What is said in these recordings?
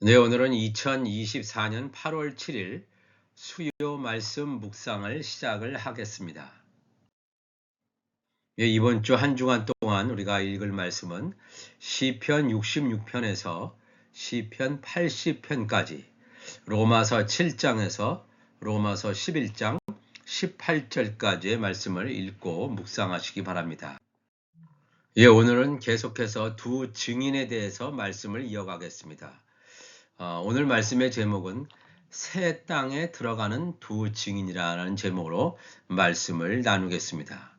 네, 오늘은 2024년 8월 7일 수요 말씀 묵상을 시작을 하겠습니다. 예, 이번 주 한 주간 동안 우리가 읽을 말씀은 시편 66편에서 시편 80편까지, 로마서 7장에서 로마서 11장 18절까지의 말씀을 읽고 묵상하시기 바랍니다. 예, 오늘은 계속해서 두 증인에 대해서 말씀을 이어가겠습니다. 오늘 말씀의 제목은 새 땅에 들어가는 두 증인이라는 제목으로 말씀을 나누겠습니다.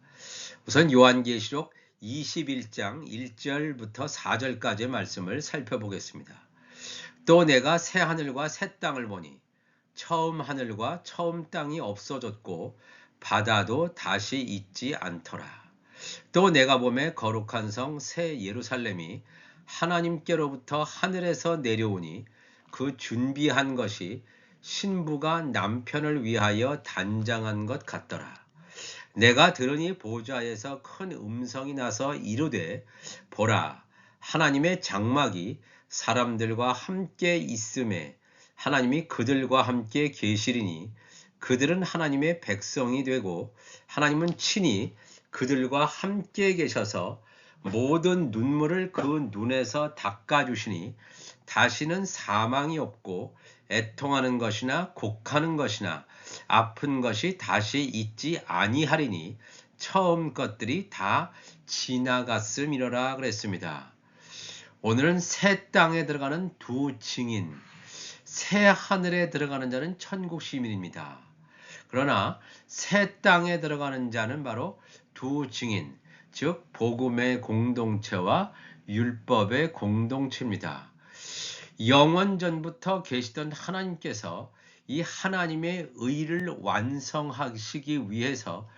우선 요한계시록 21장 1절부터 4절까지의 말씀을 살펴보겠습니다. 또 내가 새 하늘과 새 땅을 보니 처음 하늘과 처음 땅이 없어졌고 바다도 다시 있지 않더라. 또 내가 보매 거룩한 성 새 예루살렘이 하나님께로부터 하늘에서 내려오니 그 준비한 것이 신부가 남편을 위하여 단장한 것 같더라. 내가 들으니 보좌에서 큰 음성이 나서 이르되 보라, 하나님의 장막이 사람들과 함께 있음에 하나님이 그들과 함께 계시리니 그들은 하나님의 백성이 되고 하나님은 친히 그들과 함께 계셔서 모든 눈물을 그 눈에서 닦아주시니 다시는 사망이 없고 애통하는 것이나 곡하는 것이나 아픈 것이 다시 있지 아니하리니 처음 것들이 다 지나갔음이로라 그랬습니다. 오늘은 새 땅에 들어가는 두 증인, 새 하늘에 들어가는 자는 천국 시민입니다. 그러나 새 땅에 들어가는 자는 바로 두 증인, 즉 복음의 공동체와 율법의 공동체입니다. 영원전부터 계시던 하나님께서 이 하나님의 의를 완성하시기 위해서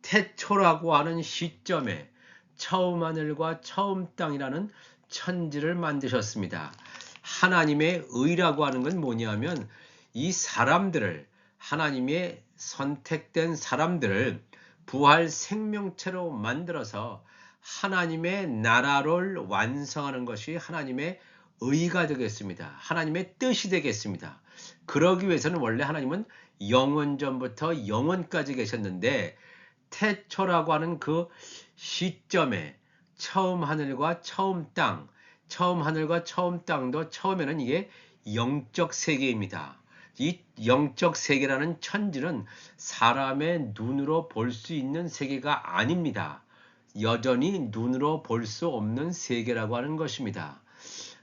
태초라고 하는 시점에 처음 하늘과 처음 땅이라는 천지를 만드셨습니다. 하나님의 의라고 하는 건 뭐냐면 이 사람들을, 하나님의 선택된 사람들을 부활 생명체로 만들어서 하나님의 나라를 완성하는 것이 하나님의 의가 되겠습니다. 하나님의 뜻이 되겠습니다. 그러기 위해서는 원래 하나님은 영원전부터 영원까지 계셨는데 태초라고 하는 그 시점에 처음 하늘과 처음 땅, 처음 하늘과 처음 땅도 처음에는 이게 영적 세계입니다. 이 영적 세계라는 천지는 사람의 눈으로 볼 수 있는 세계가 아닙니다. 여전히 눈으로 볼 수 없는 세계라고 하는 것입니다.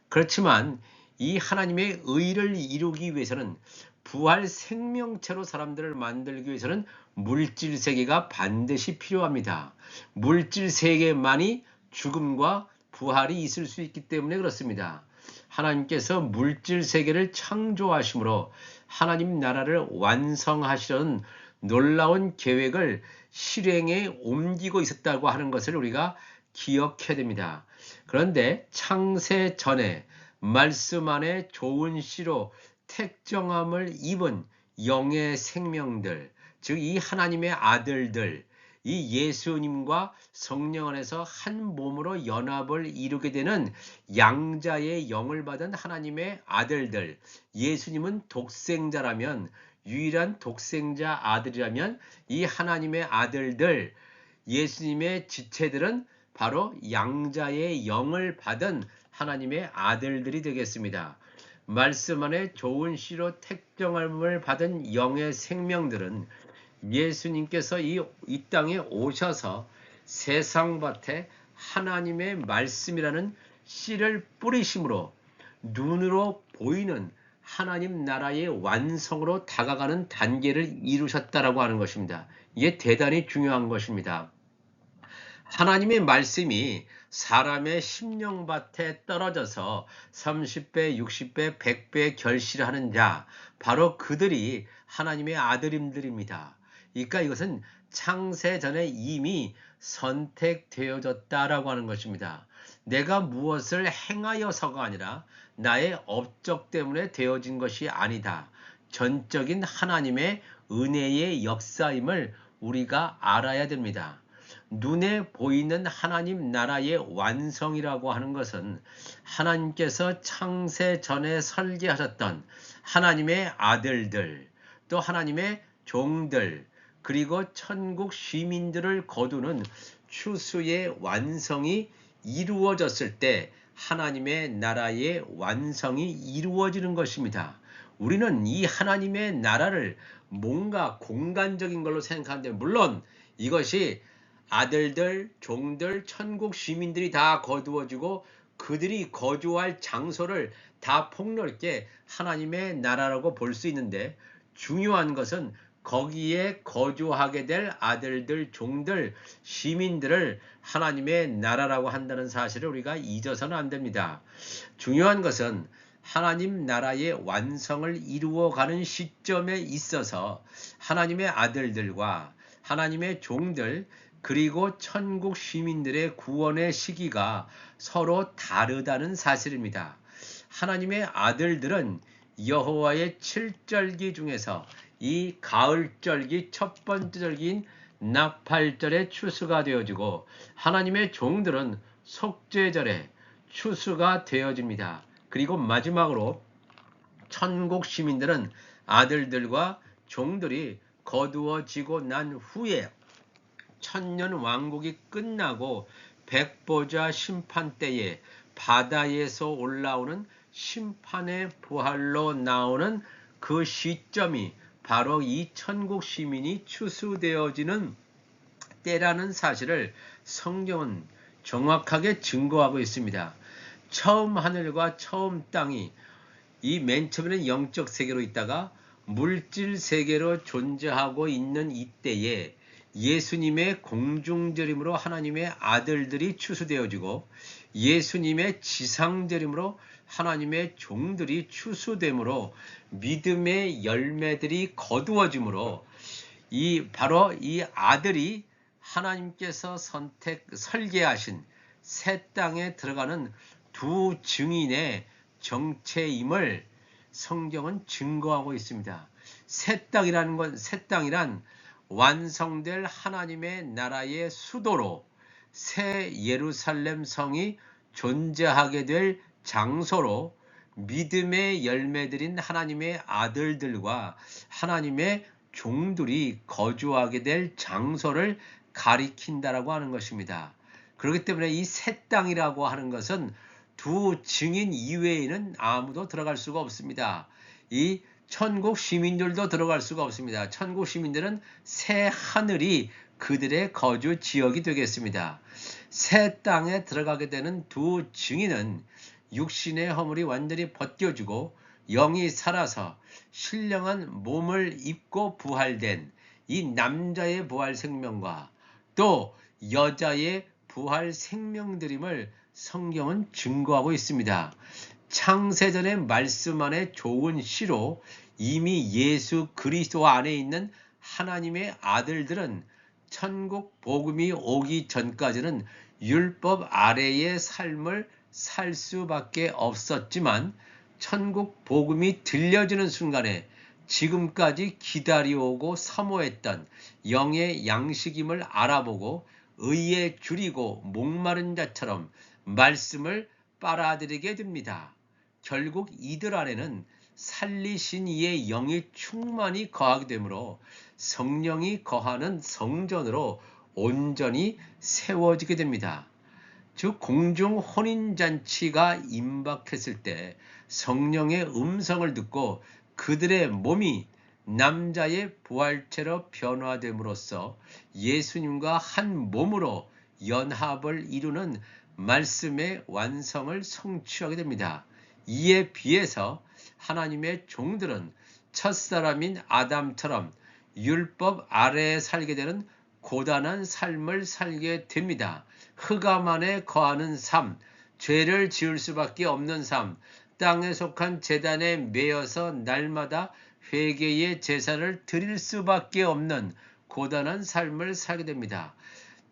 그렇지만 이 하나님의 의를 이루기 위해서는 부활 생명체로 사람들을 만들기 위해서는 물질 세계가 반드시 필요합니다. 물질 세계만이 죽음과 부활이 있을 수 있기 때문에 그렇습니다. 하나님께서 물질 세계를 창조하심으로 하나님 나라를 완성하시려는 놀라운 계획을 실행에 옮기고 있었다고 하는 것을 우리가 기억해야 됩니다. 그런데 창세 전에 말씀 안에 좋은 씨로 택정함을 입은 영의 생명들, 즉 이 하나님의 아들들, 이 예수님과 성령 안에서 한 몸으로 연합을 이루게 되는 양자의 영을 받은 하나님의 아들들, 예수님은 독생자라면, 유일한 독생자 아들이라면 이 하나님의 아들들, 예수님의 지체들은 바로 양자의 영을 받은 하나님의 아들들이 되겠습니다. 말씀 안에 좋은 씨로 택정함을 받은 영의 생명들은 예수님께서 이 땅에 오셔서 세상밭에 하나님의 말씀이라는 씨를 뿌리심으로 눈으로 보이는 하나님 나라의 완성으로 다가가는 단계를 이루셨다라고 하는 것입니다. 이게 대단히 중요한 것입니다. 하나님의 말씀이 사람의 심령밭에 떨어져서 30배, 60배, 100배 결실하는 자, 바로 그들이 하나님의 아들임들입니다. 그러니까 이것은 창세 전에 이미 선택되어졌다라고 하는 것입니다. 내가 무엇을 행하여서가 아니라 나의 업적 때문에 되어진 것이 아니다. 전적인 하나님의 은혜의 역사임을 우리가 알아야 됩니다. 눈에 보이는 하나님 나라의 완성이라고 하는 것은 하나님께서 창세 전에 설계하셨던 하나님의 아들들, 또 하나님의 종들, 그리고 천국 시민들을 거두는 추수의 완성이 이루어졌을 때 하나님의 나라의 완성이 이루어지는 것입니다. 우리는 이 하나님의 나라를 뭔가 공간적인 걸로 생각하는데, 물론 이것이 아들들, 종들, 천국 시민들이 다 거두어지고 그들이 거주할 장소를 다 폭넓게 하나님의 나라라고 볼 수 있는데, 중요한 것은 거기에 거주하게 될 아들들, 종들, 시민들을 하나님의 나라라고 한다는 사실을 우리가 잊어서는 안 됩니다. 중요한 것은 하나님 나라의 완성을 이루어가는 시점에 있어서 하나님의 아들들과 하나님의 종들, 그리고 천국 시민들의 구원의 시기가 서로 다르다는 사실입니다. 하나님의 아들들은 여호와의 7절기 중에서 이 가을절기 첫 번째 절기인 나팔절에 추수가 되어지고, 하나님의 종들은 속죄절에 추수가 되어집니다. 그리고 마지막으로 천국 시민들은 아들들과 종들이 거두어지고 난 후에 천년 왕국이 끝나고 백보자 심판 때에 바다에서 올라오는 심판의 부활로 나오는 그 시점이 바로 이 천국 시민이 추수되어지는 때라는 사실을 성경은 정확하게 증거하고 있습니다. 처음 하늘과 처음 땅이 이 맨 처음에는 영적 세계로 있다가 물질 세계로 존재하고 있는 이때에 예수님의 공중절임으로 하나님의 아들들이 추수되어지고, 예수님의 지상절임으로 하나님의 종들이 추수됨으로 믿음의 열매들이 거두어지므로 바로 이 아들이 하나님께서 설계하신 새 땅에 들어가는 두 증인의 정체임을 성경은 증거하고 있습니다. 새 땅이란 완성될 하나님의 나라의 수도로 새 예루살렘 성이 존재하게 될 장소로 믿음의 열매들인 하나님의 아들들과 하나님의 종들이 거주하게 될 장소를 가리킨다라고 하는 것입니다. 그렇기 때문에 이 새 땅이라고 하는 것은 두 증인 이외에는 아무도 들어갈 수가 없습니다. 이 천국 시민들도 들어갈 수가 없습니다. 천국 시민들은 새 하늘이 그들의 거주 지역이 되겠습니다. 새 땅에 들어가게 되는 두 증인은 육신의 허물이 완전히 벗겨지고 영이 살아서 신령한 몸을 입고 부활된 이 남자의 부활 생명과 또 여자의 부활 생명들임을 성경은 증거하고 있습니다. 창세전의 말씀 안에 좋은 시로 이미 예수 그리스도 안에 있는 하나님의 아들들은 천국 복음이 오기 전까지는 율법 아래의 삶을 살 수밖에 없었지만, 천국 복음이 들려지는 순간에 지금까지 기다려오고 사모했던 영의 양식임을 알아보고 의에 줄이고 목마른 자처럼 말씀을 빨아들이게 됩니다. 결국 이들 안에는 살리신 이의 영이 충만히 거하게 되므로 성령이 거하는 성전으로 온전히 세워지게 됩니다. 즉 공중 혼인잔치가 임박했을 때 성령의 음성을 듣고 그들의 몸이 남자의 부활체로 변화됨으로써 예수님과 한 몸으로 연합을 이루는 말씀의 완성을 성취하게 됩니다. 이에 비해서 하나님의 종들은 첫사람인 아담처럼 율법 아래에 살게 되는 고단한 삶을 살게 됩니다. 흑암 안에 거하는 삶, 죄를 지을 수밖에 없는 삶, 땅에 속한 제단에 매여서 날마다 회개의 제사를 드릴 수밖에 없는 고단한 삶을 살게 됩니다.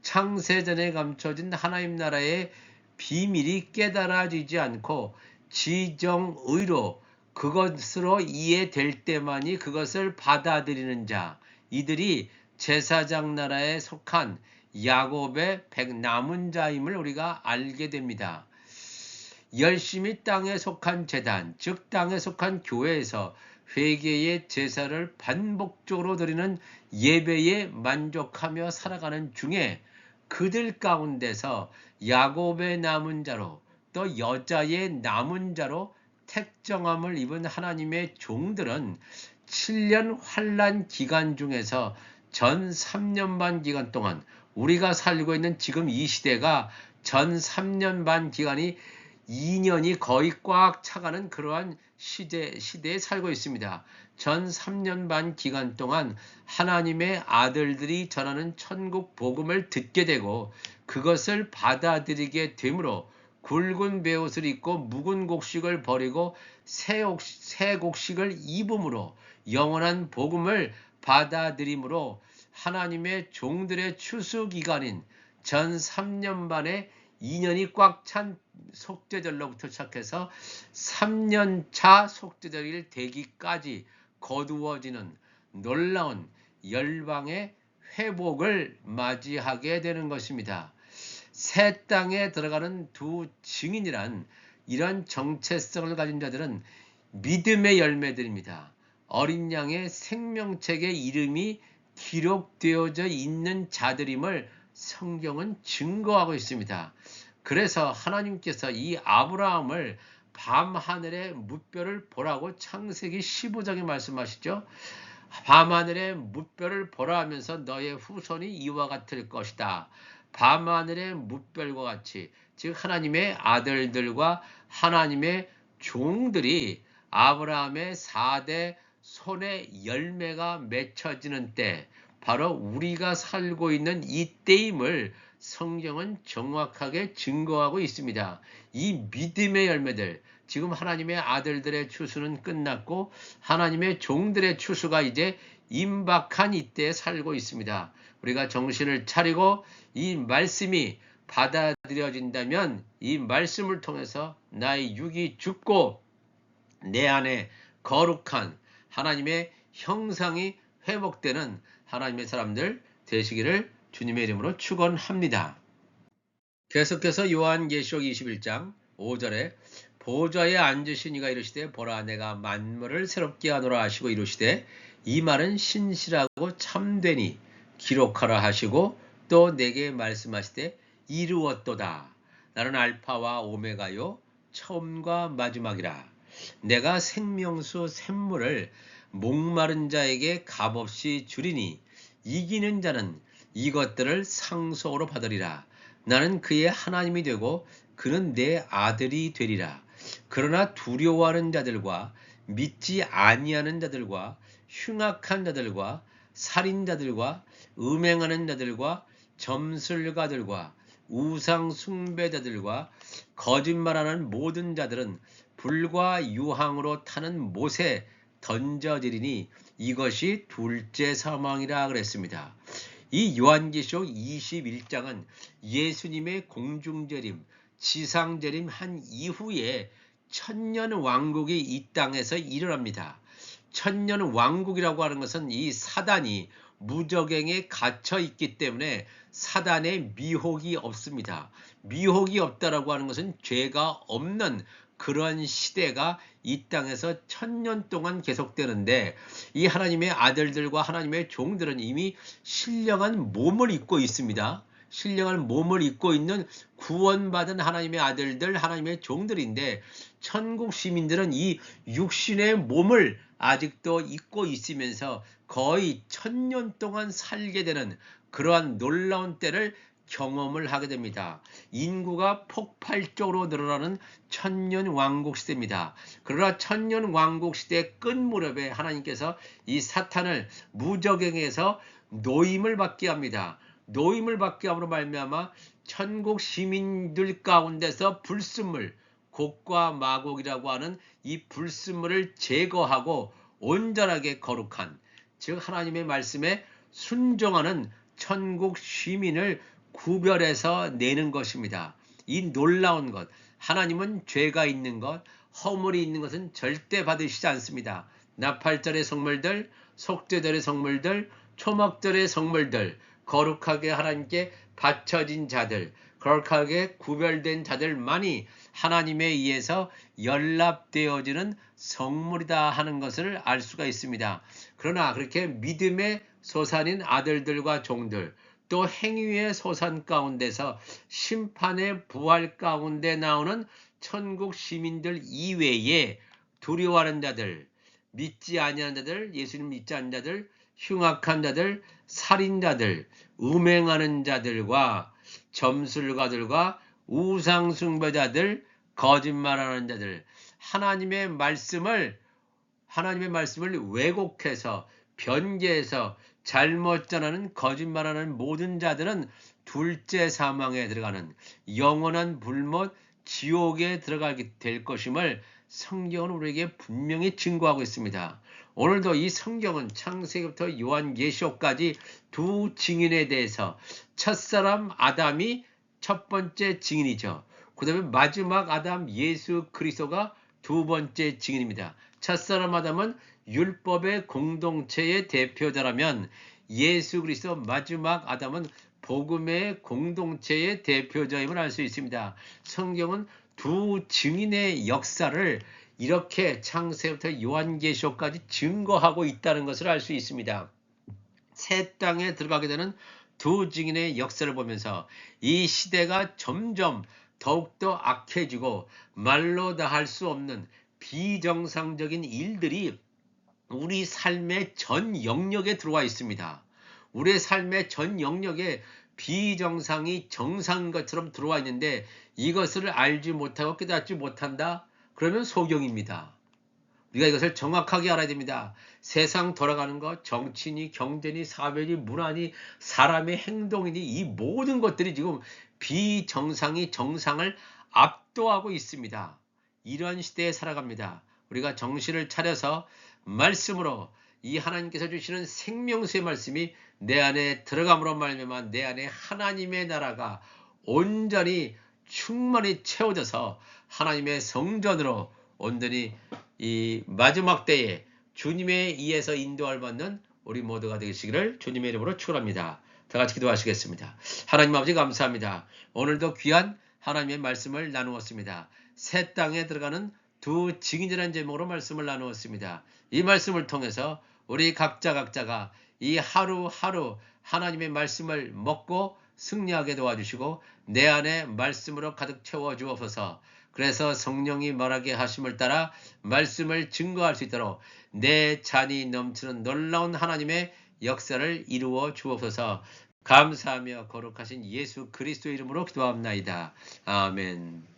창세전에 감춰진 하나님 나라의 비밀이 깨달아지지 않고 지정의로 그것으로 이해될 때만이 그것을 받아들이는 자, 이들이 제사장 나라에 속한 야곱의 백 남은 자임을 우리가 알게 됩니다. 열심히 땅에 속한 제단, 즉 땅에 속한 교회에서 회개의 제사를 반복적으로 드리는 예배에 만족하며 살아가는 중에 그들 가운데서 야곱의 남은 자로 또 여자의 남은 자로 택정함을 입은 하나님의 종들은 7년 환란 기간 중에서 전 3년 반 기간 동안 우리가 살고 있는 지금 이 시대가 전 3년 반 기간이 2년이 거의 꽉 차가는 그러한 시대에 살고 있습니다. 전 3년 반 기간 동안 하나님의 아들들이 전하는 천국 복음을 듣게 되고 그것을 받아들이게 되므로 굵은 베옷을 입고 묵은 곡식을 버리고 새 곡식을 입음으로 영원한 복음을 받아들이므로 하나님의 종들의 추수 기간인 전 3년 반의 2년이 꽉 찬 속죄절로부터 시작해서 3년차 속죄절일 되기까지 거두어지는 놀라운 열방의 회복을 맞이하게 되는 것입니다. 새 땅에 들어가는 두 증인이란 이런 정체성을 가진 자들은 믿음의 열매들입니다. 어린 양의 생명책에 이름이 기록되어져 있는 자들임을 성경은 증거하고 있습니다. 그래서 하나님께서 이 아브라함을 밤하늘의 무뼈를 보라고 창세기 15장에 말씀하시죠. 밤하늘의 무뼈를 보라 하면서 너의 후손이 이와 같을 것이다. 밤하늘의 무별과 같이, 즉 하나님의 아들들과 하나님의 종들이 아브라함의 4대 손의 열매가 맺혀지는 때, 바로 우리가 살고 있는 이 때임을 성경은 정확하게 증거하고 있습니다. 이 믿음의 열매들, 지금 하나님의 아들들의 추수는 끝났고 하나님의 종들의 추수가 이제 임박한 이때에 살고 있습니다. 우리가 정신을 차리고 이 말씀이 받아들여진다면 이 말씀을 통해서 나의 육이 죽고 내 안에 거룩한 하나님의 형상이 회복되는 하나님의 사람들 되시기를 주님의 이름으로 축원합니다. 계속해서 요한계시록 21장 5절에 보좌에 앉으신 이가 이르시되 보라 내가 만물을 새롭게 하노라 하시고 이르시되 이 말은 신실하고 참되니 기록하라 하시고 또 내게 말씀하시되 이루었도다. 나는 알파와 오메가요 처음과 마지막이라. 내가 생명수 샘물을 목마른 자에게 값없이 주리니 이기는 자는 이것들을 상속으로 받으리라. 나는 그의 하나님이 되고 그는 내 아들이 되리라. 그러나 두려워하는 자들과 믿지 아니하는 자들과 흉악한 자들과 살인자들과 음행하는 자들과 점술가들과 우상 숭배자들과 거짓말하는 모든 자들은 불과 유황으로 타는 못에 던져지리니 이것이 둘째 사망이라 그랬습니다. 이 요한계시록 21장은 예수님의 공중재림, 지상재림 한 이후에 천년 왕국이 이 땅에서 일어납니다. 천년 왕국이라고 하는 것은 이 사단이 무저갱에 갇혀 있기 때문에 사단의 미혹이 없습니다. 미혹이 없다라고 하는 것은 죄가 없는 그런 시대가 이 땅에서 1000년 동안 계속되는데 이 하나님의 아들들과 하나님의 종들은 이미 신령한 몸을 입고 있습니다. 신령한 몸을 입고 있는 구원받은 하나님의 아들들, 하나님의 종들인데 천국 시민들은 이 육신의 몸을 아직도 입고 있으면서 거의 1000년 동안 살게 되는 그러한 놀라운 때를 경험을 하게 됩니다. 인구가 폭발적으로 늘어나는 천년 왕국 시대입니다. 그러나 천년 왕국 시대의 끝무렵에 하나님께서 이 사탄을 무저갱에서 노임을 받게 합니다. 노임을 받게 함으로 말미암아 천국 시민들 가운데서 불순물, 곡과 마곡이라고 하는 이 불순물을 제거하고 온전하게 거룩한, 즉 하나님의 말씀에 순종하는 천국 시민을 구별해서 내는 것입니다. 이 놀라운 것, 하나님은 죄가 있는 것, 허물이 있는 것은 절대 받으시지 않습니다. 나팔절의 성물들, 속죄절의 성물들, 초막절의 성물들, 거룩하게 하나님께 바쳐진 자들, 거룩하게 구별된 자들만이 하나님에 의해서 연락되어지는 성물이다 하는 것을 알 수가 있습니다. 그러나 그렇게 믿음의 소산인 아들들과 종들, 또 행위의 소산 가운데서 심판의 부활 가운데 나오는 천국 시민들 이외에 두려워하는 자들, 믿지 아니하는 자들, 예수님 믿지 않는 자들, 흉악한 자들, 살인자들, 음행하는 자들과 점술가들과 우상숭배자들, 거짓말하는 자들, 하나님의 말씀을 왜곡해서 변개해서 잘못 전하는 거짓말하는 모든 자들은 둘째 사망에 들어가는 영원한 불못 지옥에 들어가게 될 것임을 성경은 우리에게 분명히 증거하고 있습니다. 오늘도 이 성경은 창세기부터 요한계시록까지 두 증인에 대해서 첫사람 아담이 첫 번째 증인이죠. 그 다음에 마지막 아담 예수 그리스도가 두 번째 증인입니다. 첫사람 아담은 율법의 공동체의 대표자라면 예수 그리스도 마지막 아담은 복음의 공동체의 대표자임을 알 수 있습니다. 성경은 두 증인의 역사를 이렇게 창세부터 요한계시록까지 증거하고 있다는 것을 알 수 있습니다. 새 땅에 들어가게 되는 두 증인의 역사를 보면서 이 시대가 점점 더욱더 악해지고 말로 다 할 수 없는 비정상적인 일들이 우리 삶의 전 영역에 들어와 있습니다. 우리의 삶의 전 영역에 비정상이 정상인 것처럼 들어와 있는데 이것을 알지 못하고 깨닫지 못한다? 그러면 소경입니다. 우리가 이것을 정확하게 알아야 됩니다. 세상 돌아가는 것, 정치니, 경제니, 사회니, 문화니, 사람의 행동이니 이 모든 것들이 지금 비정상이 정상을 압도하고 있습니다. 이런 시대에 살아갑니다. 우리가 정신을 차려서 말씀으로 이 하나님께서 주시는 생명수의 말씀이 내 안에 들어감으로 말미암아 내 안에 하나님의 나라가 온전히 충만히 채워져서 하나님의 성전으로 온전히 이 마지막 때에 주님에 의해서 인도할 받는 우리 모두가 되시기를 주님의 이름으로 축원합니다. 다 같이 기도하시겠습니다. 하나님 아버지 감사합니다. 오늘도 귀한 하나님의 말씀을 나누었습니다. 새 땅에 들어가는 두 증인이라는 제목으로 말씀을 나누었습니다. 이 말씀을 통해서 우리 각자가 이 하루하루 하나님의 말씀을 먹고 승리하게 도와주시고 내 안에 말씀으로 가득 채워 주옵소서. 그래서 성령이 말하게 하심을 따라 말씀을 증거할 수 있도록 내 잔이 넘치는 놀라운 하나님의 역사를 이루어 주옵소서. 감사하며 거룩하신 예수 그리스도 이름으로 기도합나이다. 아멘.